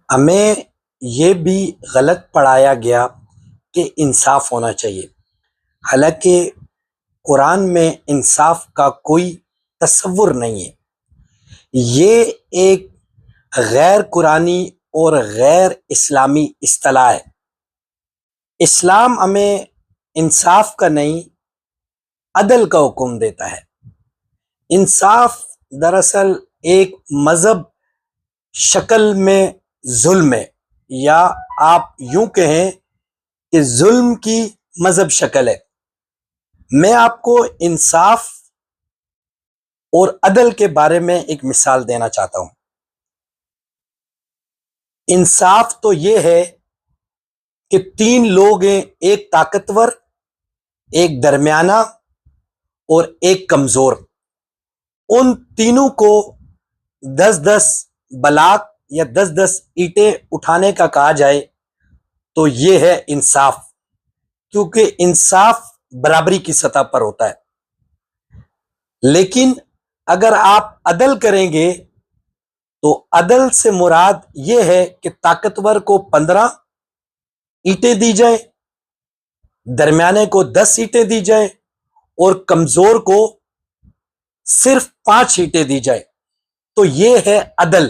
ہمیں یہ بھی غلط پڑھایا گیا کہ انصاف ہونا چاہیے، حالانکہ قرآن میں انصاف کا کوئی تصور نہیں ہے۔ یہ ایک غیر قرآنی اور غیر اسلامی اصطلاح ہے۔ اسلام ہمیں انصاف کا نہیں، عدل کا حکم دیتا ہے۔ انصاف دراصل ایک مذہب شکل میں ظلم ہے، یا آپ یوں کہیں کہ ظلم کی مذہب شکل ہے۔ میں آپ کو انصاف اور عدل کے بارے میں ایک مثال دینا چاہتا ہوں۔ انصاف تو یہ ہے کہ تین لوگ ہیں، ایک طاقتور، ایک درمیانہ اور ایک کمزور۔ ان تینوں کو 10-10 بلاک یا 10-10 اینٹیں اٹھانے کا کہا جائے تو یہ ہے انصاف، کیونکہ انصاف برابری کی سطح پر ہوتا ہے۔ لیکن اگر آپ عدل کریں گے تو عدل سے مراد یہ ہے کہ طاقتور کو 15 اینٹیں دی جائے، درمیانے کو 10 اینٹیں دی جائے اور کمزور کو صرف 5 اینٹیں دی جائے، تو یہ ہے عدل۔